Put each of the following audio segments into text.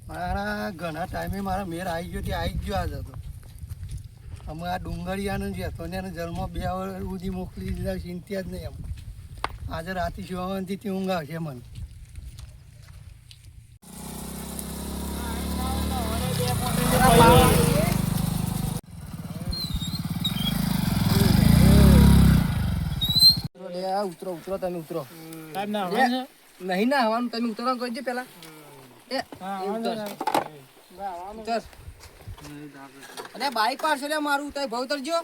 મારા ઘણા ટાઈમે મારા મેર આવી ગયો તે આવી જ ગયો આજ હતો. અમે આ ડુંગળિયાનો જે હતો ને એને જલમાં 2 વાર સુધી મોકલી દીધા, ચિંતા જ નહીં. એમ આજે રાતે સુવાથી તે ઊંઘ આવશે મને. ઉતરો ઉતરો તમે ઉતરો. સાહેબ ના આવવાનું છે? નહીં ના આવવાનું, તમે ઉતરવા કરજો પેલા. ઉતર. અરે બાઈક પાડશે લે મારું, તમે ભાવ ઉતરજો.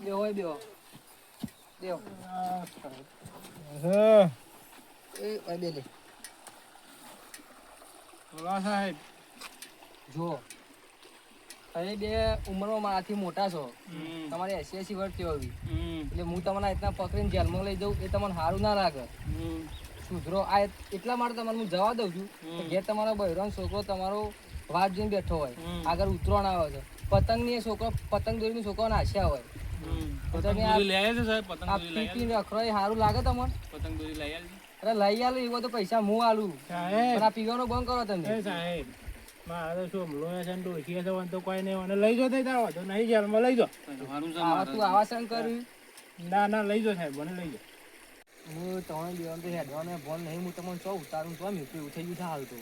બેહો બેહો બેહો. એ બે લે. બોલો સાહેબ. જો તમે બે ઉંમરમાં મારાથી મોટા છો, તમારે 80 વર્ષ થયો આવી, એટલે હું તમને એટલા પકડીને જેલમાં લઈ જાઉં એ તમને સારું ના લાગે. સુધરો આ એટલા માટે તમને હું જવા દઉં છું કે ઘેર તમારો બહેરાનો છોકરો તમારો વાત જોઈને બેઠો હોય, આગળ ઉતરાણ આવે છે, પતંગની છોકરો પતંગ દોરીની છોકરો નાશ્યા હોય. સારું લાગે તમને? પતંગ દોરી લઈ આવી. અરે લઈ આલું એવો તો પૈસા હું આલું, પણ આ પીવાનો બંધ કરો તમે. સાહેબ મારે શું છે ડોસી છે તો કોઈ નહીં લઈ જો થઈ જાવ તો નહીં જેલમાં લઈ જો. તું આવા શંક કર્યું? ના ના લઈ જો સાહેબ, મને લઈ જો. હું તમે બેવાનું તો હેડવાને ફોન નહીં, હું તમને ચો ઉતારું તો એવું થઈ ગયું હાલ તો.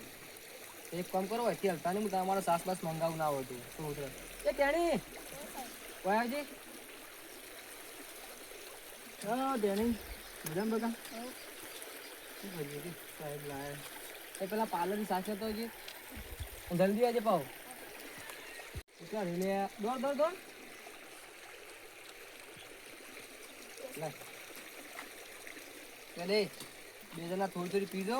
એક કામ કરો હોય હલતા નહીં, હું તમારો સાસ બાસ મંગાવું ના આવતું તો ઉતરે. એ તેણી વાયાજી હા તેણી મજામાં બધા સાહેબ લાય. એ પેલા પાર્લરની સાસ હતો જે જલ્દી આજે પાવ. દોડ દોડ દોડ. બે જણા થોડી થોડી પી દો,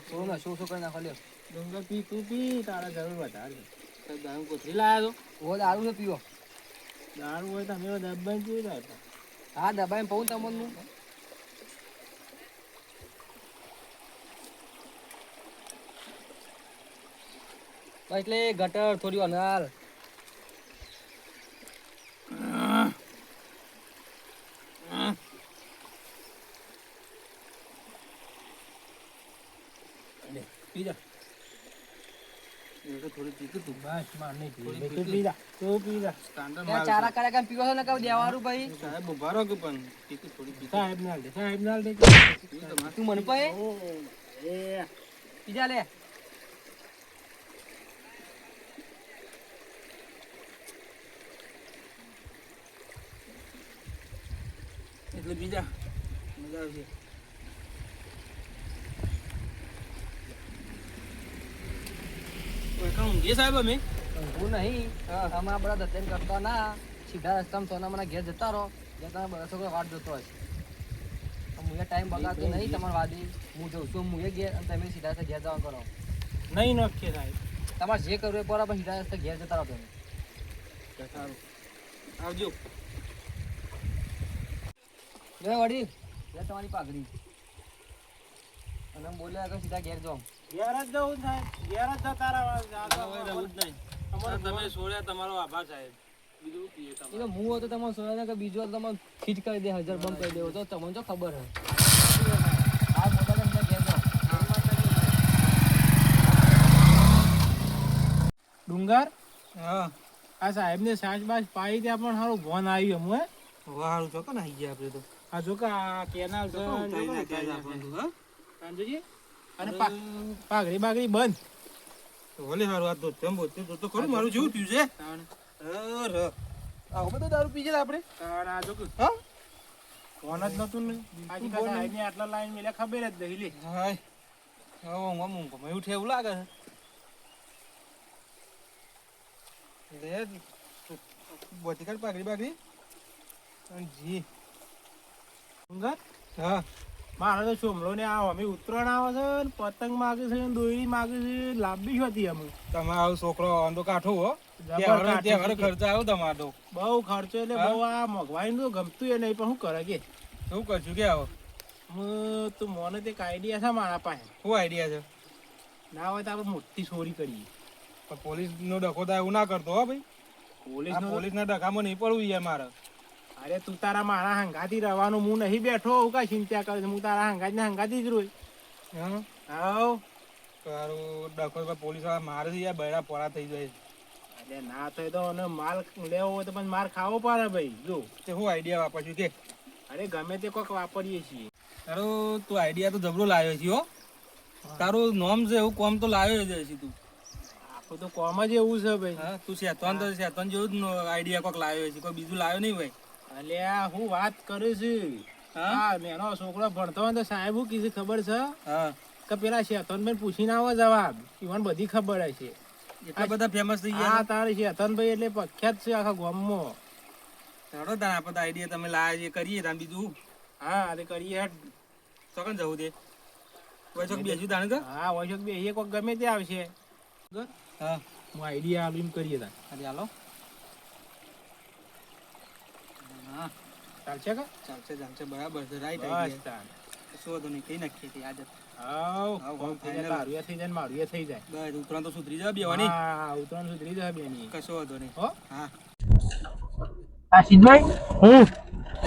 થોડું નશો ઓછો કરી નાખો. લ્યો ડુંગર પી તું પી, તારા જરૂર વધારે. દારૂ કોથરી લાયા તો ઓ દારૂ ને પીવો. દારૂ હોય તો અમે દબાઈ પી જાય. હા દબાઈને પવું તમને. એટલે ગટર થોડી અનાલ. પીજા થોડી પીતું તું બસ માર નહીં પી પીજા તું પીજા સ્ટાન્ડર્ડ ચારા કર્યા કામ પીવો છો ને કહું દેવારું ભાઈ. સાહેબ ઉભા રહો કે પણ પીતું થોડી પીતું. સાહેબ નાલ દે તું મને પાએ એ પીજા લે. એટલે બીજા મજા આવશે. સાહેબ અમે હું નહીં અમારા બધા દત્તન કરતા ના, સીધા રસ્તામાં સોનામાના ઘેર જતા રહો, જતા બધા છોકરો વાટ જોતો હોય. હું ટાઈમ બગાડતો નહીં તમારા વાદી, હું જઉં છું હું ઘેર અને તમે સીધા રસ્તે ઘેર જવા કરો. નહીં નોખીએ સાહેબ, તમારે જે કરવું એ બરાબર સીધા રસ્તે ઘેર જતા રહો તમે. સારું આવજો. લે વડી લે તમારી પાઘડી અને બોલ્યા કે સીધા ઘેર જાઓ. ઘેર જ જવું સાહેબ, ઘેર જ જતા રહેવું જ નહીં. તમે છોડ્યા તમારો આભાર સાહેબ. બીજું પીએ એટલે હું હતો તમારે સોના કે બીજો તમે ખીચ કરી દે, 1000 બંધ કરી દેવો તો તમને તો ખબર હે. આ મોટા તમને ઘેર જાઓ. ડુંગર હા આ સાહેબ ને સાસ બાસ પાઈ ત્યાં પણ સારું ફોન આવ્યું હું. હે સારું ચોક્કસ આવી ગયા આપણે તો. આ જો કે આ કેનાલ છે અને પાઘડી બાગડી બંધ. ભલે સારું આ તો તેમ બોલતો તો ખરું મારું જેવું થયું છે. આવો બધો દારૂ પી જાય આપણે. આ જો કે હા ફોન જ નતું ને આજે સાહેબ ને આટલા લાઈન મેલે ખબર જ નહીં લે. હા હા એવું છે એવું લાગે છે. લે બોતી કાઢ પાઘડી બાગડી જી ડુંગર હા મારે તો સોમલો ને આવો અમે ઉત્તરાયણ આવે છે ને પતંગ માગે છે ને દોરી માગે છે લાંબી હતી અમે. તમારો છોકરો આંધો કાઠો હો ખર્ચો આવ્યો તમારો બહુ ખર્ચો એટલે બહુ આ મોંઘવારી તો ગમતું એ નહીં પણ શું કરે કે શું કરશું કે આવો હું તું મને એક આઈડિયા છે મારા પાસે. શું આઈડિયા છે? ના હોય તો આપણે મોટી ચોરી કરીએ. પણ પોલીસ નો ડખો થાય એવું ના કરતો હો ભાઈ. પોલીસ ના ડખામાં નહીં પડવું યાર મારે. અરે તું તારા મારા હંગાથી રહેવાનું, હું નહીં બેઠો, હું કાંઈ ચિંતા કરે છે, હું તારા હંગાથી જ રોય. આવ તારું ડકો પોલીસ વાળા મારે છે યાર, બૈરા પોરા થઈ જાય. અરે ના થાય તો અને માલ લેવો હોય તો પણ માર ખાવો પડે ભાઈ. જો તે હું આઈડિયા વાપરશું કે અરે ગમે તે કોઈક વાપરીએ છીએ. તારું તું આઈડિયા તો જબરો લાવ્યો છે હો. તારું નોમ છે એવું કોમ તો લાવ્યો જ છે તું. આખું તો કોમ જ એવું છે ભાઈ. હા તું શેતવાન તો શેતવાન જેવું જ આઈડિયા કોક લાવ્યો છે, કોઈ બીજું લાવ્યો નહીં ભાઈ. અલ્યા હું વાત કરું છું. હા નાનો છોકરો ભણતો હોય તો સાહેબ શું કીધું ખબર છે હા કે પેલા શેતનભાઈ પૂછીને આવો જવાબ, ઈવન બધી ખબર હશે. એટલા બધા ફેમસ થઈ હા ગયા. તારે શેતનભાઈ એટલે પ્રખ્યાત છે આખા ગામમાં. ચાલો તાર આપણે આઈડિયા તમે લાવ્યા છે કરીએ તાર બીજું. હા અરે કરીએ હેડ. ચોકન જવું તે વૈશોક બેસું તાણ કે. હા વૈશોક બે એક વખત ગમે તે આવશે. હા હું આઈડિયા આવીને કરીએ તાર. અરે હાલો. હા ચાલશે કે? ચાલશે ચાલશે બરાબર છે, રાઈટ બસ આઈડિયા. તાર. શું હતું નહીં કઈ નાખીએ તે આજે. હાવ હાવ, કોમ થઈ જાય, final. તારું એ થઈ જાય ને મારું એ થઈ જાય. બસ ઉતરાણ તો સુધરી જાય બેવાની. હા ઉતરાણ સુધરી જશે બેની. કશો વાંધો નહીં. હો હા આશિષભાઈ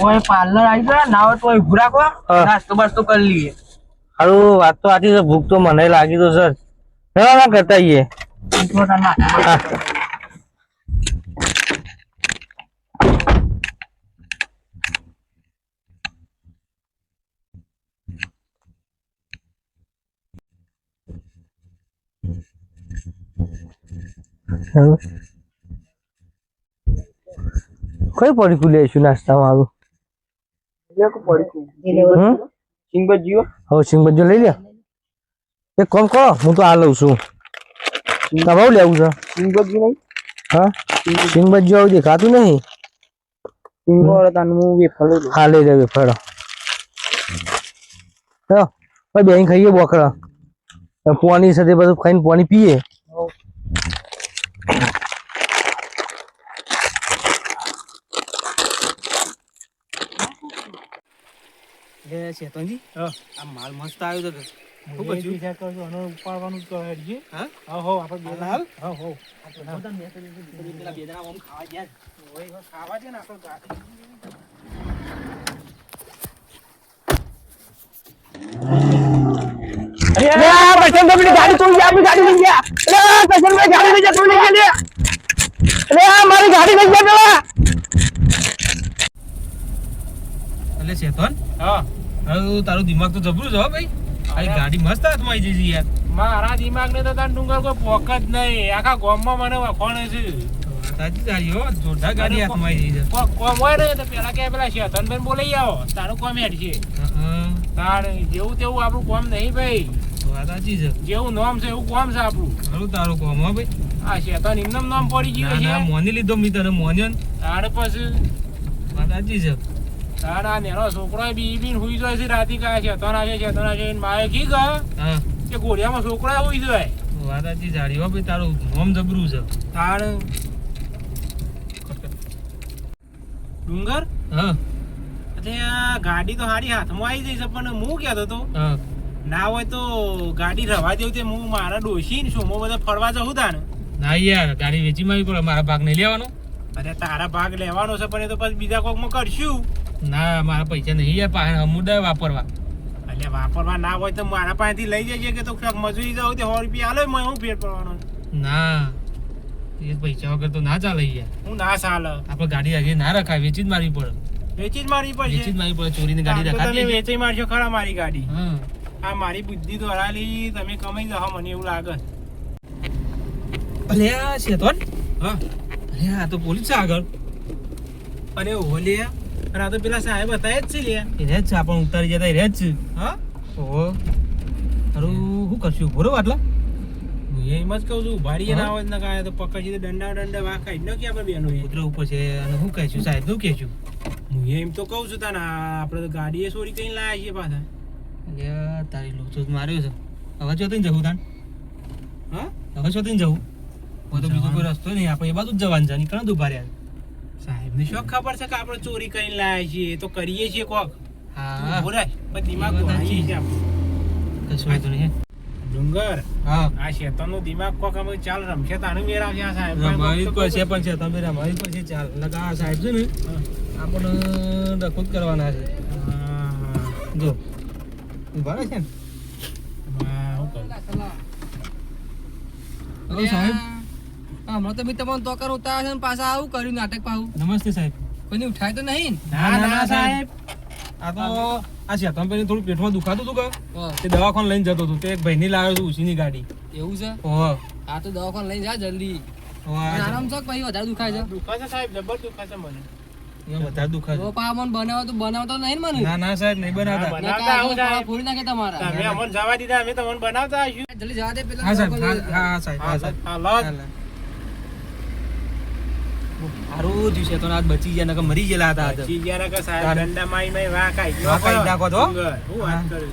ઓય પાર્લર આવી ગયા ના હોય તો ઓય ઊભું રાખો, નાસ્તો બાસ્તો કરી લઈએ. હારું વાત તો સાચી છે, ભૂખ તો મને લાગી તો સર ના કરતા આવીએ. કઈ પડી ખુલે છું નાસ્તા મારું? હવે સિંગ બજો લઈ લે. એક કોમ કરો, હું તો આ લઉં છું. તમારું લેવું છે? હા સિંગ બજો આવું દેખાતું નહીં. હા લઈ લે વેફર. બેન ખાઈએ બોકડા, પાણી સાથે બધું ખાઈને પાણી પીએ. એ શેતવાનજી હા આ માલ મસ્ત આવ્યો છે. હું પછી વિચાર કરું છું આનો ઉપાડવાનું જ કરે છે. હા હા હો આપણે બે હાલ? હા હો પેલા બે જણા આમ ખાવા ગયા. ઓય ખાવા દે ને આપણે ગાડી. ગાડી ચોરી આપણી ગાડી લઈ ગયા. ગાડી લઈ જા, તું લઈ લે. મારી ગાડી લઈ જા પેલા. એટલે શેતવાન હા હવે તારું દિમાગ તો જબરું છે હો ભાઈ. આ ગાડી મસ્ત હાથમાં આવી જઈ છે યાર. મારા દિમાગને તો તાર ડુંગર કોઈ પોક જ નહીં, આખા ગામમાં મને વખોણે છે. સાચી તારી હો, જોરદાર ગાડી હાથમાં આવી જઈ છે. કોમ હોય ને તો પેલા કે પેલા શેતનભાઈ બોલાઈ આવો, તારું કોમ હેડ છે. તાર જેવું તેવું આપણું કોમ નહીં ભાઈ, વાત સાચી છે. જેવું નામ છે એવું કોમ છે આપણું. ખરું તારું કોમ હો ભાઈ. આ શેતન એમનેમ નામ પડી ગયું ના, છે. મોની લીધો મી તને મોન્યો ને. તારે પછી વાત સાચી છે. તારા નેનો છોકરો બી હુઈ જાય છે રાતી કાય શેતન આવે માએ કી ગયા હા કે ઘોડિયામાં છોકરા હુઈ જાય. વાત સાચી સારી હો ભાઈ, તારું નામ જબરું છે. તાર ડુંગર હા આ ગાડી તો હારી હાથમાં આવી જઈ છે, પણ હું કહેતો હતો હા ના હોય તો ગાડી રવા દેવું તે હું મારા ડોશી ને સોમો બધા ફરવા જવું તા ને. ના યાર ગાડી વેચી મારી પડે, મારા ભાગ નહીં લેવાનો. અરે તારા ભાગ લેવાનો છે પણ એ તો પછી બીજા કોકમાં કરશું. ના મારા પૈસા નહીં યાર, પાસે અમુદાય વાપરવા. એટલે વાપરવા ના હોય તો મારા પાસેથી લઈ જજે કે તો ક્યાંક મજૂરી જાવ તે 100 રૂપિયા આલે હું હું ફેર પડવાનો. ના એ પૈસા વગર તો ના ચાલે યાર. હું ના ચાલે, આપણે ગાડી આજે ના રખાય, વેચી જ મારવી પડે. વેચી જ મારી વેચી જ પડશે. મારવી પડે, ચોરીની ગાડી આમ તો તમે રખાતી. વેચી મારશો ખરા મારી ગાડી. હા આ મારી બુદ્ધિ તો હરાલી તમે કમાઈ જાઓ મને એવું લાગે. અલે આ શેતવાન, હા અલે આ તો પોલીસ છે આગળ. અરે ઓલે અને આ તો પેલા સાહેબ હતા જ છે લે. એ રહે જ છે, આપણને ઉતારી જતા એ રહે જ છે. હા ઓહો અરે શું કરશું બોલો આટલા. હું એમ જ કહું છું ઉભા રહીએ ના હોય ને કાંઈ તો પકડી તો દંડા વાખાઈ ન કે આપણે બેનો કૂતરા ઉપર છે અને શું કહેશું સાહેબ શું કહેશું. હું એમ તો કહું છું તને આપણે તો ગાડીએ ચોરી કરીને લાયા છીએ પાછા. અલ્યા તારી લોચો જ માર્યો છે. હવે ચોથી જવું તાન, હા હવે ચોથી જવું. હવે તો બીજો કોઈ રસ્તો નહીં, આપણે એ બાજુ જ જવાનું છે. નીકળો ઉભા રહ્યા. સાહેબને શું ખબર છે કે આપણે ચોરી કરીને લાયા છીએ તો કરીએ છીએ કોક. હા બોલાય પણ દિમાગ ગોળાઈ છે આપણું. કશું વાંધો નહીં. ડુંગર હા આ શેતાનનો દિમાગ કોક અમે ચાલ રમશે તાનું મેર આવશે આ સાહેબ રમાવી જ પડશે પણ છે તમે રમાવી જ પડશે. ચાલ લગા આ સાહેબ છે ને આપણને ડખો જ કરવાના છે. જો ઉભા રહે છે ને હલો સાહેબ. હમણાં તો મેં તમને તો કર ઉતાર છે ને પાછા આવું કર્યું નાટક પાછું. નમસ્તે સાહેબ. કોઈને ઉઠાય તો નહીં ને? ના સાહેબ આ તો આ શેતાનભાઈને થોડું પેટમાં દુખાતું હતું કે હા, તે દવાખાને લઈને જતો હતો. તે એક ભાઈની લાવ્યો હતો ઉસીની ગાડી. એવું છે. ઓહો આ તો દવાખાને લઈને જા જલ્દી. ઓહો, આ આરામ છે કે પછી વધારે દુખાય છે? દુખાશે સાહેબ જબર દુખાશે મને અહીંયા વધારે દુખાય તો છે. પા મને બનાવતો નહીં ને મને. ના ના સાહેબ નહીં બનાવતા. હા, નકર બનાવતા આવું આ સાહેબ. ફોડી નાખે તમારા. તમે અમને જવા દીધા અમે તમને બનાવતા આવીશું જલ્દી જવા દે પેલા હા સાહેબ દવાખાને હા હા સાહેબ હા સાહેબ હાલો સારું થયું છે તો આજ બચી ગયા નકર મરી ગયેલા હતા આજ. ચીજિયાના કે સાહેબ તારે- દંડા માઈ માઈ વાહ કાઈ ગયો વાહ કાઢી નાખો તો. હું વાત હા. કરું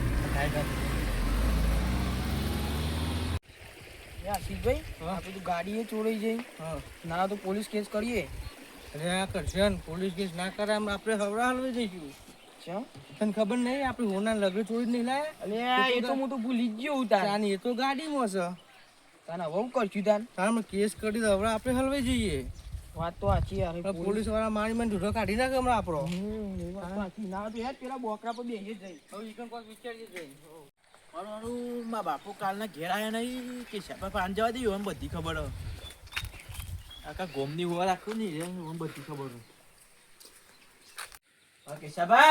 આશીષભાઈ આ બધું ગાડી એ ચોરાઈ જઈ. ના તો પોલીસ કેસ કરીએ. અરે આ કરશે ને પોલીસ કેસ ના કરે આમ આપણે હવડા હલવી જઈશું ચમ? તને ખબર નહીં આપણે હોના લગડે ચોરી નહીં લાયા અલે એ તો હું તો ભૂલી જ ગયો તાર. તાની એ તો ગાડીમાં છે તાના બહુ કરશું તાન. તારમાં કેસ કરી તો હવડા આપણે હલવાઈ જઈએ વાત તો સાચી યાર. પોલીસ વાળા મારી મને ઢૂઢો કાઢી નાખે હમણાં આપણો એ વાત તો સાચી. ના તો યાર પેલા બોકરા પર બેસી જ જઈ. હવે ઈકણ કોક વિચારીએ જઈ મારું મારા બાપુ કાલના ઘેર આયા નહીં કે સાપા પાન જવા દઈએ એમ બધી ખબર હે. આખા ગોમની હોવા રાખું નહીં રે એમ બધી ખબર હે કે સાબા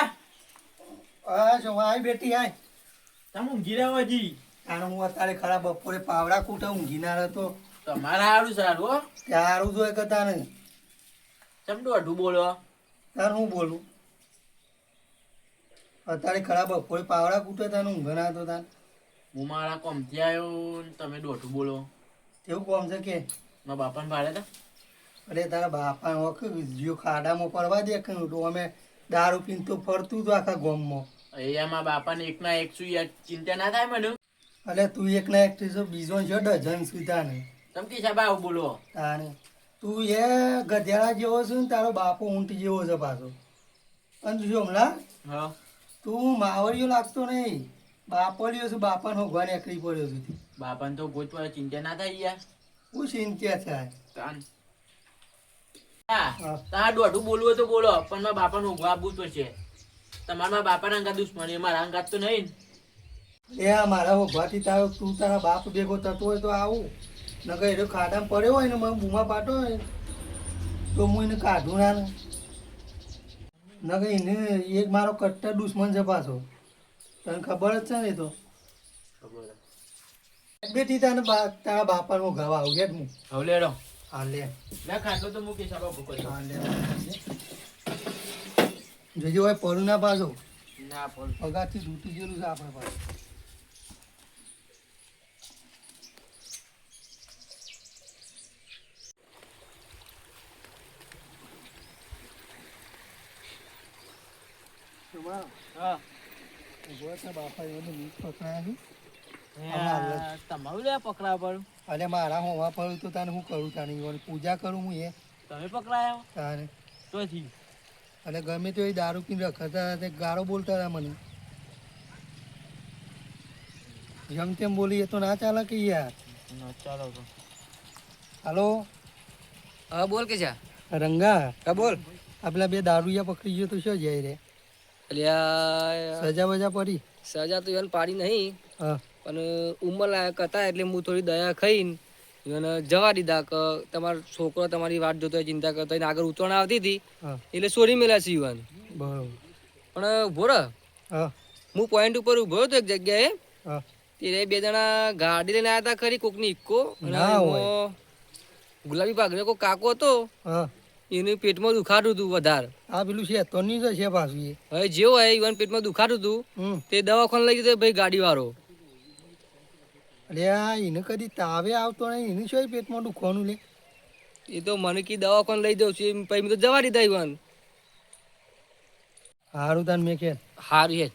હા જો આય બેટી આય. તમે ઊંઘી રહ્યો હજી કારણ હું અત્યારે ખરા બપોરે પાવડા કૂટા ઊંઘી ના રહેતો તમારા સારું સારું હો ત્યારું જોઈ કરતા નહીં. ચમ દોઢું બોલો તાર હું બોલું અત્યારે ખરા બપોરે પાવડા કૂટે તાને ઊંઘ ના હતો તાન. હું મારા કોમથી આવ્યો ને તમે દોઢું બોલો એવું કોમ છે કે મારા બાપાને ભાડે તા અરે તારા બાપા હોક જીઓ ખાડામાં પડવા દે કે તો અમે દારૂ પીને તો ફરતું હતું આખા ગામમાં. અહીંયા મારા બાપાને એકના એક છું યાર ચિંતા ના થાય મને એટલે તું એક ના એક થઈશ, બીજો છે ડઝન સુધા ને તમે કે સાબા આવું બોલો તાને તું એ ગધેડા જેવો છે ને તારો બાપો ઊંટ જેવો છે પાછો. અને તું જો હમણાં હા તું માવડિયો લાગતો નહીં, બાપડિયો છે, બાપાનો ઘર એકડી પડ્યો સુધી. બાપાને તો ગોતવા ચિંતા ના થાય યાર હું ચિંતા થાય. તાન હા તાર દોઢું બોલવું હોય તો બોલો પણ મારા બાપાને ઊંઘવા આપવું જ પડશે. તમારા મારા બાપાના અંગાત દુશ્મની મારા અંગાત તો નહીં ને. એ આ મારા ઉભાથી તારો તું તારા બાપ ભેગો થતો હોય તો આવું, નકર એ ખાડામાં પડ્યો હોય ને મને બૂમા પાટો હોય તો હું એને કાઢું ના ને. નકર એને એક મારો કટ્ટર દુશ્મન છે પાછો, તને ખબર જ છે ને. એ તો બેટી તને તારા બાપાનો ઘાવ આવું ગયા હું. હવે લેડો હા લે લે ખાટલો તો મૂકી સાબા ભૂકો હા લે જોજો હોય પડું ના પાછો, ના બોલ પગારથી તૂટી ગયેલું છે આપણે પાસે. હા બાપા એવો મીઠ પકડાયા છે. તમારું લે પકડા પર અને મારા હોવા પડ્યું તો તને હું કરું, તાને ઈવોની પૂજા કરું હું એ તમે પકડાયા તાને. તો થી અને ગમે તો એ દારૂ પીને રખડતા હતા તે ગાળો બોલતા હતા મને. જેમ તેમ બોલી એ તો ના ચાલે કે યાર. ચાલો તો હાલો હા બોલ કે છે. રંગા, હા બોલ. આ પેલા બે દારૂયા પકડી ગયો તો શું જાય રે? અલ્યા સજા બજા પડી? સજા તો એને પાડી નહીં, હા પણ ઉંમર લાયક હતા એટલે હું થોડી દયા ખાઈને એને જવા દીધા કે તમારો છોકરો તમારી વાત જોતો હોય, ચિંતા કરતો હોય ને આગળ ઉતરણ આવતી હતી હા એટલે સોરી મેલા છે યુવાન. બરોબર. પણ ઉભો રહે, હા હું પોઈન્ટ ઉપર ઉભો હતો એક જગ્યાએ, હા તે બે જણા ગાડી લઈને આવ્યા હતા ખરી, કોકની ઇક્કો, અને ના હોય. એમાં ગુલાબી પાઘડીનો કોઈ કાકો હતો, હા એનું પેટમાં દુખાતું હતું વધારે. આ પેલું છે તો નહીં છે પાછું એ. હવે જેવો હોય ઈવન પેટમાં દુખાતું હતું, તે દવાખાને લઈ જતો ભાઈ ગાડી વાળો. અરે આ એને કદી તાવે આવતો નહીં, એને શું પેટમાં દુખવાનું લે? એ તો મને કી દવાખાને લઈ જાઉં છું, પછી મેં તો જવા દીધા ઈવન. સારું તાન મેં કે. હારું છે.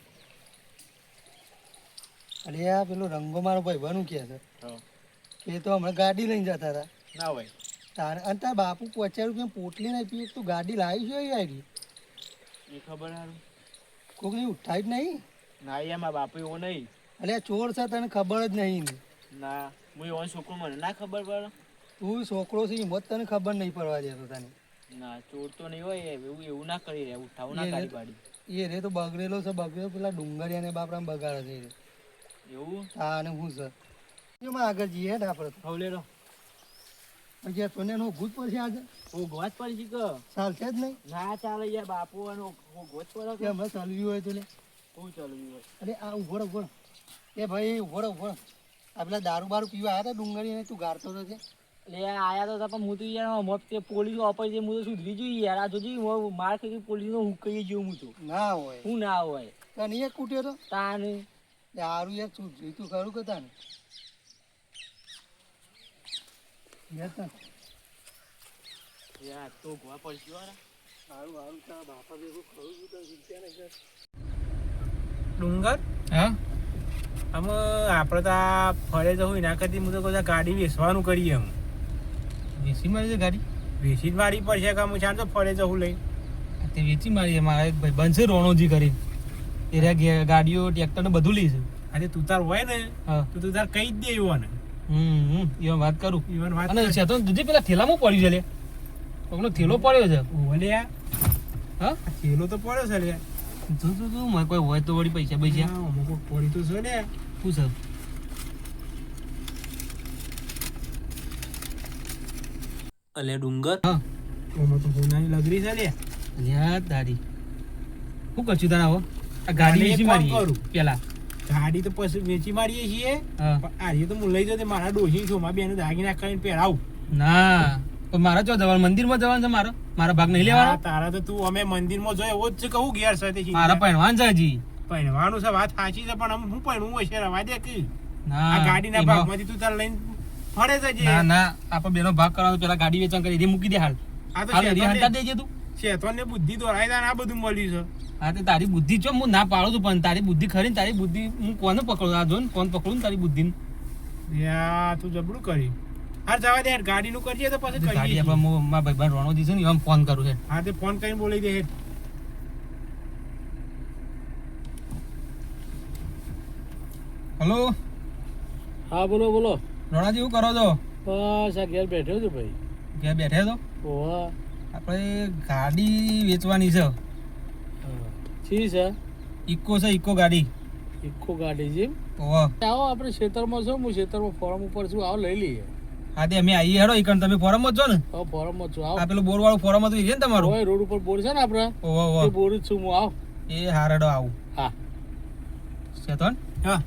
અરે આ પેલો રંગો મારો ભાઈ બનું કે છે કે એ તો હમણાં ગાડી લઈને જતા હતા. ના હોય તારે અને તાર બાપુ 50 રૂપિયા પોટલી નહીં પી, તું ગાડી લાવી છે યાર? એ ખબર હારું કોકની ઉઠાઈ જ નહીં. ના યાર મારા બાપુ એવો નહીં અરે ચોર છે તને ખબર જ નહીં. ના હું એવો છોકરો મને ના ખબર પડે તું છોકરો છે હિંમત તને ખબર નહીં પડવા દેતો તને. ના ચોર તો નહીં હોય એવું ના કરી રહ્યા ઉઠાવું ના કાઢી પાડી એ રે તો બગડેલો છે બગડેલો પેલા ડુંગળિયાને બાપરા બગાડે છે એ રે. એવું હા અને હું સર એમાં આગળ જઈએ હેડ આપણે તો. હવે લેરો પછી સોને નો ભૂત પડશે આજે ગોત પડી કે ચાલશે જ નહીં ના ચાલે યાર બાપુ ગોત પડે કે હમણાં ચાલવી હોય તો લે શું ચાલવું હોય અરે આ ઉભો રહો, ઉભો રહો. એ ભાઈ ઉભો રહો, ઉભો રહો. આ પેલા દારૂ બારૂ પીવા આવ્યા હતા ડુંગળી ને તું ગારતો હતો છે એટલે આયા તો હતા પણ હું તો યાર મોત તે પોલીસ વાપરી છે હું તો સુધરી જોઈએ યાર આ જોજી માર ખાઈ પોલીસ નો હુકઈ ગયો હું તો ના હોય હું ના હોય તને એક કૂટ્યો તો તાને દારૂ યાર તું જોઈતું ખરું કે તાને યાર તને યાર તો ગોવા પડશે યાર સારું સારું તારા બાપા ભેગું ખરું છું તો ચિંતા નહીં કર. ડુંગર હા આમ આપણે તો આ ફરે જવું એના કરતી હું તો કહું છું ગાડી વેચવાનું કરીએ એમ વેચી મારી છે ગાડી વેચી જ મારી પડશે કે હું ચાલ તો ફરે જવું લઈ તે વેચી મારી મારા એક ભાઈ બનશે રોણોજી કરી એ ગાડીઓ ટ્રેક્ટર ને બધું લઈશું આજે તું તાર હોય ને હા તો તું તાર કહી જ દે એવું ને એ વાત કરું ઈવન વાત અને છે તો દૂધી પેલા થેલામાં પડ્યું છે લે કોકનો થેલો પડ્યો છે ઓલે આ હા થેલો તો પડ્યો છે લે તું મને કોઈ હોય તો વળી પૈસા પૈસા હા, અમુક પડી તો છે ને શું છે અલે ડુંગર હા ઓમાં તો સોનાની લગરી છે લે લ્યા દાડી શું કરશું તને આવો આ ગાડી એક વેચી કામ મારી કરું. પેલા ગાડી તો પછી વેચી મારીએ છીએ હા પણ આજે તો હું લઈ જતો મારા ડોશી છો મારા બેને દાગીના કરીને પહેરાવું ના પણ મારે જો જવાનું મંદિરમાં જવાનું છે મારો ભાગ નહીં હા, લેવાનો તારા તો તું અમે મંદિરમાં જોયો એવો જ છે કહું ઘેર સાથે મારા પહેરવાન છે હજી પહેરવાનું છે વાત સાચી છે પણ આમ હું પહેરવું હોય છે રવા દે કે ના આ ગાડીના એમાં- ભાગમાંથી તું તાર લઈને ફરે જજે ના ના આપણે બેનો ભાગ કરવાનો પેલા ગાડી વેચાણ કરી એ મૂકી દે હાલ આ તો હાલ એરી શેતાનને- હંતા દેજે તું શેતાનને બુદ્ધિ દોરાય તાને આ બધું મળ્યું છે હા તે તારી બુદ્ધિ છો હું ના પાડું છું પણ તારી બુદ્ધિ ખરી ને તારી બુદ્ધિ હું કોને પકડું આ જો ને કોણ પકડું ને તારી બુદ્ધિ યા તું જબરું કરી હાર જવા દે હેડ, ગાડીનું કરીએ તો પછી ગાડી કરીએ આપણે હું મારા ભાઈ રોણો દીધું ને એમ ફોન કરું છે હા તે ફોન કરીને બોલાવી દે હેડ. હલો હા બોલો બોલો રોણાજી શું કરો છો બસ આ ઘેર બેઠો છું ભાઈ ક્યાં બેઠે છો ઓવા આપણે ગાડી વેચવાની છે છી છે ઇકો છે ઇકો ગાડી ઇકો ગાડી છે ઓહો આવો આપણે ખેતરમાં છો હું ખેતરમાં ફોરમ ઉપર છું આવો લઈ લઈએ હા તે અમે આવીએ હેડો ઈકણ તમે ફોરમ જ છો ને હવે ફોરમમાં છું આ આવો પેલું બોર વાળું ફોરમ હતું એ છે ને તમારું હવે રોડ ઉપર બોર છે ને આપણે ઓહો એ ઓહો બોર જ છું હું આવ એ હાર હેડો આવું હા શેતન હા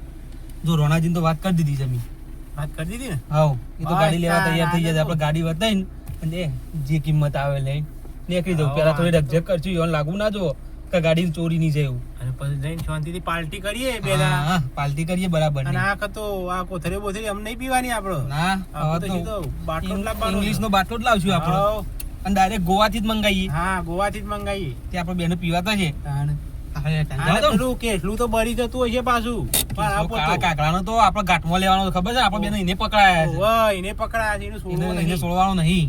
જો રોણાજીને તો વાત કરી દીધી છે અમે વાત કરી દીધી ને હાઉ એ તો હા, ગાડી લેવા તૈયાર થઈ ના, જશે આપણે ગાડી બતાવીને અને એ જે કિંમત આવે લઈને નીકળી જવું પેલા થોડી રકઝક કરશું એવું લાગવું ના જો કે ગાડી ચોરી નહીં જાય એવું અને પછી જઈને શાંતિથી પાર્ટી કરીએ બે હા, જણા હા, પાલટી કરીએ બરાબર અને આ કતો આ કોથળી બોથળી અમ નહીં પીવાની આપણો ના આપણે તો હવે સીધો તો બાટલો જ લાવવાનો છે. ઇંગ્લિશ નો બાટલો જ લાવશું આપણે હાઉ. અને ડાયરેક્ટ ગોવાથી જ મંગાવીએ હા ગોવાથી જ મંગાવીએ તે આપણે બેનો પીવાતા છે તાણ. હા, આને પેલું કેટલું તો બળી જતું હશે પાછું પણ આ કાળા કાકડાનો તો આપણે ગાંઠમાં લેવાનો તો ખબર છે આપણે બેનો એને પકડાયા છે ઓય, એને પકડાયા છે એને છોડવો એને નહીં. છોડવાનો નહીં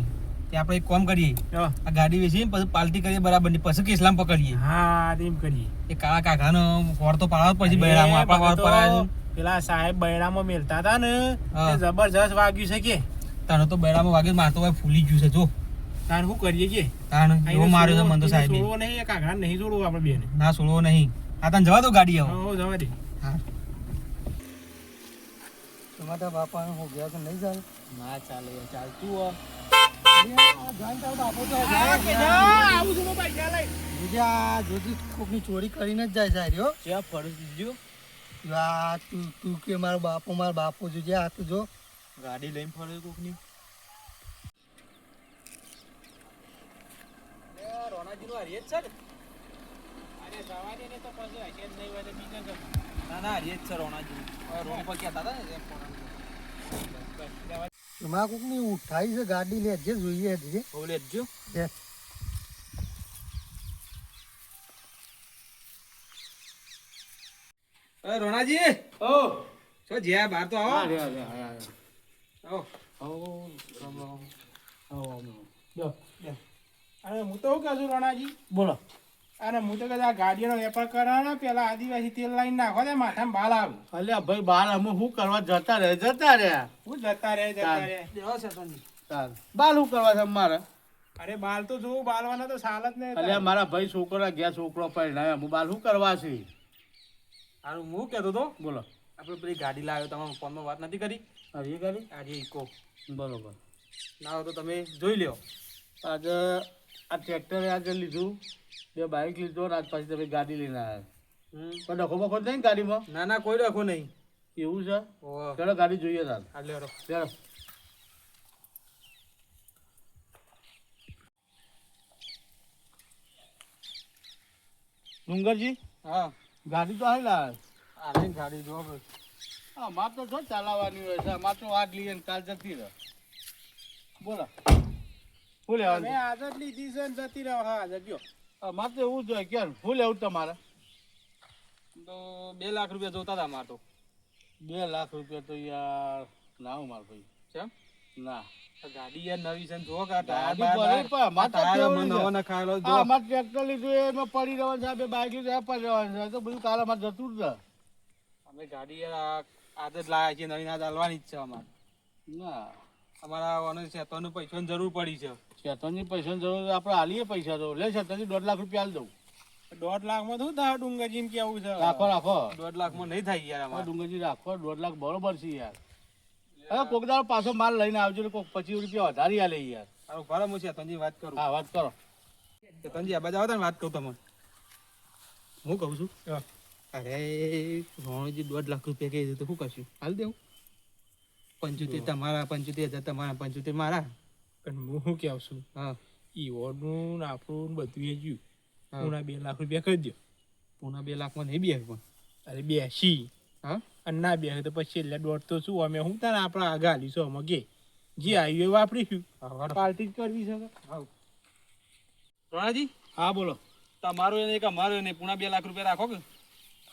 તે આપણે એક કામ કરીએ હા. આ ગાડી વેચીને પછી પાલટી કરીએ બરાબર ની પછી કેસલામ પકડીએ હા તેમ કરીએ એ કાળા કાકાનો વોર તો પાડવા જ પછી બૈરામાં આપણા વોર તો પડાય છે પેલા સાહેબ બૈરામાં મેલતા હતા ને હા. તે જબરજસ્ત વાગ્યું છે કે તાનો તો બૈરામાં વાગે મારતો ભાઈ ફૂલી ગયું છે જો તાર શું કરીએ કે તાનો એવો માર્યો છે મન તો સાહેબ છોડવો નહીં એ કાગડા નહીં છોડવું આપણે બેને ના છોડવો નહીં આ તને જવા દો ગાડી આવો હો જવા દે તમારા બાપાને હું ગયા કે નહીં ચાલે ના ચાલે યાર, ચાલતું હોય જોજી કોકની ચોરી કરીને જ જાય રહ્યો ક્યાં ફરજ દીધો આ તું કે મારો બાપો જોજે આ તો જો ગાડી લઈને ફરે કોકની ના ના હરિયે જ છે રોણાજી રોડ પર કહેતા હતા ને એમાં કોકની ઉઠાઈ છે ગાડી લે જે જોઈએ જે બોલે જો લે. એ રોણાજી ઓ છો જ્યા બહાર તો આવો આવો અરે હું તો શું કહું છું રોણાજી બોલો અને હું તો કદાચ આ ગાડીનો વેપાર કરવાનો પેલા આદિવાસી તેલ લાઈન નાખો દે માથામાં બાલ આવે અલ્યા ભાઈ બાર અમે શું કરવા જતા રહ્યા હું જતા રહે તાર. રે બાલ શું કરવા છે મારે અરે બાલ તો જોવું, બાલવાના તો સાલ જ નહીં. અલ્યા મારા ભાઈ છોકરા ગયા છોકરો પરણાયો હું બાલ શું કરવા છે? હારું હું કહેતો તો બોલો. આપણે પેલી ગાડી લાવ્યો તમારા ફોનમાં વાત નથી કરી હજી કરી આજે ઇકો બરોબર. ના હોય તો તમે જોઈ લ્યો. આજે આ ટ્રેક્ટરે આજે લીધું, 2 બાઇક લીધો ને આજ પછી તમે ગાડી લઈને આવ્યા. પણ ડખો બખો નહીં ને ગાડીમાં? ના ના કોઈ રાખો નહીં. એવું છે? ઓહ ચલો ગાડી જોઈએ તાર. આ લ્યો રો. ચાલો. ડુંગરજી હા ગાડી તો હારી લાવે. આ લઈને ગાડી જો અમાર તો શું ચલાવવાની હોય છે, અમાર તો આજ લઈએ ને કાલ જતી રહે. બોલો શું લેવાનું મેં આદત લીધી છે ને જતી રહો. હા જગ્યો અમાર તો એવું જોઈએ કે શું લેવું તમારે? તો 2 લાખ રૂપિયા જોતા હતા માર તો. 2 લાખ રૂપિયા તો યાર ના હું માર ભાઈ. કેમ? ના આ ગાડી યાર નવી છે ને જો કે આ ટાયર ગાડી ભલે પણ અમાર તો કેવું છે? નવો નખાયેલો જો. આ અમાર ટ્રેક્ટર લીધું એમાં પડી રહેવાનું છે, 2 બાઇક લીધું એ પડી રહેવાનું છે, તો બધું કાલે અમારે જતું જ છે. અમે ગાડી યાર આદત લાયા છીએ નવી આદત હાલવાની જ છે અમારે. ના અમારા શેતોનું પૈસાની જરૂર પડી છે. શેતનની પૈસાની જરૂર હોય, આપણે હાલીએ પૈસા તો લે શેતનની 1.5 લાખ રૂપિયા હાલ દઉં. 1.5 લાખમાં શું થાય ડુંગરજી કેવું છે? રાખો રાખો 1.5 લાખમાં નહીં થાય યાર આ અમારે. ડુંગરજી રાખો 1.5 લાખ બરોબર છે યાર. હવે કોક દાડો પાછો માલ લઈને આવજો, કોક 25 રૂપિયા વધારી આલે યાર. હારું ભારે હું શેતનજી વાત કરું. હા વાત કરો. શેતનજી આ બાજુ આવો ને વાત કહું તમને. હું કહું છું હા. અરે રોણજી 1.5 લાખ રૂપિયા કહી તો શું કરશું? હાલ દેવું 75 તમારા, 75,000 તમારા, 75 મારા. પણ હું શું કહું છું, હા ઈવોનું ને આપણું ને બધું એ જ્યું. હા. પૂના 2 લાખ રૂપિયા કરી દો. પૂના 2 લાખમાં નહીં બે પણ. અરે 80 હા અને ના બે તો પછી એટલે દોઢ તો શું અમે હું તારે આપણે આગળ હાલીશું અમે કે જે આવ્યું એ વાપરીશું. પાર્ટી જ કરવી છે. રોણાજી હા બોલો. તમારું એને એક અમારું એને પૂણા 2 લાખ રૂપિયા રાખો કે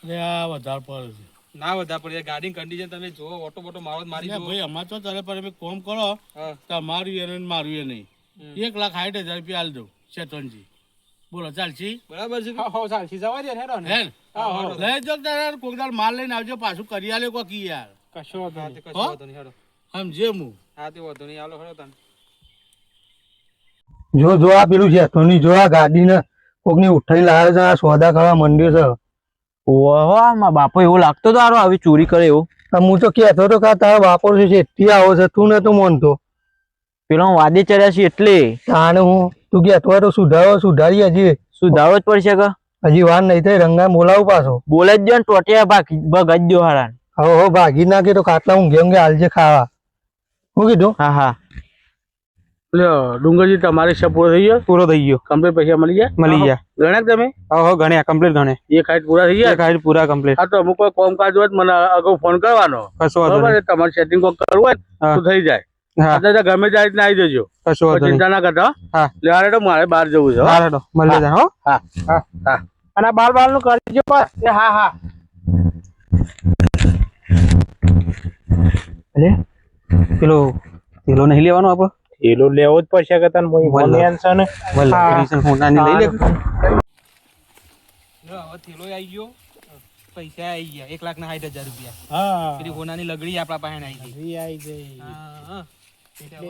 અરે આ વધારે પડે છે. ના વધારે પડે ગાડી કન્ડિશન તમે જો ઓટો બોટો મારો જ મારી અરે જુઓ. ભાઈ અમારે તો તારે પર તમે કોમ કરો, હા તમારું એને ને મારું એ નહીં. 1,60,000 રૂપિયા હાલ દઉં શેતનજી. બોલો ચાલશી? બરાબર છે. હા ચાલશી જવા દે ને હેડો ને. હે હા, હા. લઈ જો તારે કોક દાડો માલ લઈને આવજો, પાછું કરી આલે કોક ઈ યાર. કશો વાંધો હા નહીં. તે કશો વાંધો નહીં હેડો. સમજે હું. હા તે વાંધો નહીં હાલો હેડો તને. જો જો આ પેલું છે ધોની, જો આ ગાડીને કોકની ઉઠાઈ લાવે છે, આ સોદા ખાવા મંડ્યો છે. ઓહો મારા બાપો એવો લાગતો તો હારો આવી ચોરી કરે એવો. હું તો કહેતો હતો કે તારો બાપો છે એટલી આવો છે, તું નતો માનતો. પેલો વાદે ચડ્યા છે એટલે તાને હું તું કહેતો હોય તો સુધારી હજી સુધારવો જ પડશે કે હજી વાર નહીં થઈ, રંગા બોલાવું પાછો. બોલે જ દો ને ટોટિયા ભગાઈ જ દો હારા. હવે હો ભાગી નાખે તો ખાટલા ઊંઘે હાલજે ખાવા. શું કીધું? હા હા ડુંગરજી તમારે હિસાબ પૂરો થઈ ગયો? પૂરો થઈ ગયો. કમ્પ્લીટ પૈસા મળી ગયા? મળી ગયા. ગણ્યા તમે? હો ગણ્યા કમ્પ્લીટ ગણે. 1,60 પૂરા થઈ ગયા? 1,60 પૂરા કમ્પ્લીટ. હા તો અમુક કોઈ કામકાજ હોય તો મને અગાઉ ફોન કરવાનો. કશો વાંધો બરોબર નહીં. છે? તમારે સેટિંગ કોઈ કરવું હોય હા. તો થઈ જાય. હા અત્યારે ગમે ત્યાં રીતના આવી જજો. કશો વાંધો નહીં. ચિંતા ના કરતા હો. હા. લેવાડે તો મારે બહાર જવું છે હો. હા હેડો મળીએ ત્યાં હો. હા હા હા. અને આ બાલ નું કરજો બસ. હા હા અલે પેલો પેલો નહીં લેવાનો આપણો એલો લેવો જ પડશે કે તને વલ્લભ. વલ્લભ હોનાની લઈ લે. જો હવે થેલો આવી ગયો, પૈસા આવી ગયા 1,60,000 રૂપિયા. હા પેલી હોનાની લગડી આપણા પાસે આવી ગઈ. હરી આવી ગઈ. હા હા એટલે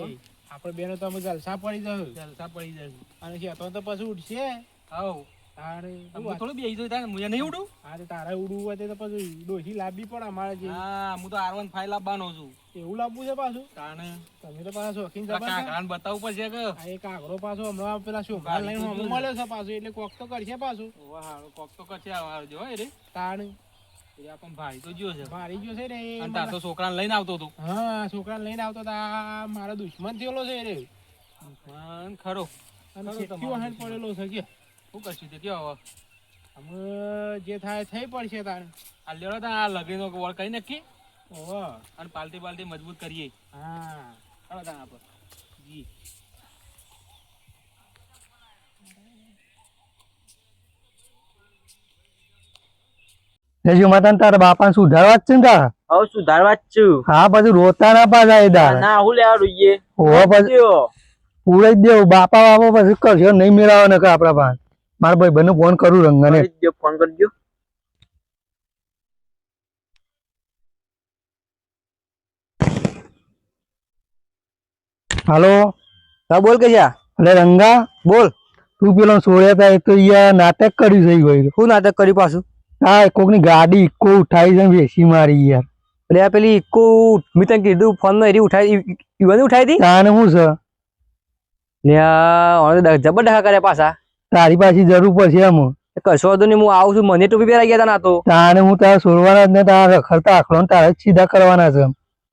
આપણે બેનો તો અમે જલસા પડી જશે. જલસા પડી જશે. અને શેતો તો પછી ઉઠશે. હાઉ તારે હું થોડું બેસી જઉં તારે હું નહીં ઉડું. અરે તારે ઉડવું હોય તો પછી ડોસી લાવવી પડે અમારે જે. હા હું તો R1 ફાઇલ આપવાનો છું. એવું લાવવું છે પાછું. તાણે તમે તો પાછા શોખીન આ જબરજસ્ત. કાકાને બતાવવું પડશે કે આ એક આઘરો પાછો હમણાં પેલા છોકરા લઈને હમણાં મળ્યો છે પાછું, એટલે કોક તો કરશે પાછું. ઓવા હારો કોક તો કરશે આ જો રે તાણ એ આપણ ભાઈ તો જ્યો છે. મારી ગયો છે ને એ અને તાર તો છોકરાને લઈને આવતો હતો. હા છોકરાને લઈને આવતો તા મારો દુશ્મન થયેલો છે રે. પણ ખરો અને ખરો છેટકી તમારો વહાણ પડેલો છે કે શું કરશું તે કયો હવે અમે જે થાય થઈ પડશે તારે. આ લેડો તા આ લગડીનો વળ કરી નાખીએ ઓહો અને પાલટી પાલટી મજબૂત કરીએ. હા ચાલો તા આપણે જી લેજો માતા તારા બાપાને સુધારવા જ છે ને તારા. હવે સુધારવા જ છું. હા પછી રોતા ના પાછા તાર. ના હું લેવા રહીએ. ઓહો પછી પૂરે જ દેવું બાપા પછી કરશો નહીં મેળાવો ને કે આપડા પાસે. મારા ભાઈ બને ફોન કરું રંગાને. ફોન કરજો. હાલો હા બોલ કે જા. અરે રંગા બોલ તું પેલો છોડ્યા તા એ તો યાર નાટક કર્યું છે ગયું. શું નાટક કર્યું પાછું? હા કોકની ગાડી ઇકો ઉઠાવી છે ને વેચી મારી યાર. એટલે આ પેલી ઇકો મેં તને કીધું ફોન માં એરી ઉઠાવી ઈવાની ઉઠાવી હતી તાને શું છે ને જબર ડખા કર્યા પાછા. તારી પાછી જરૂર પડશે એમ. કશો વાંધો નહીં હું આવું છું મને ટોપી પહેરાઈ ગયા તા ના તો તાને હું તારે છોડવાના જ ને તારા રખડતા આખલો તારે જ સીધા કરવાના છે.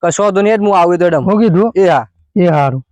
કશો વાંધો નહીં હું આવું તો હું કીધું એ હા એ સારું.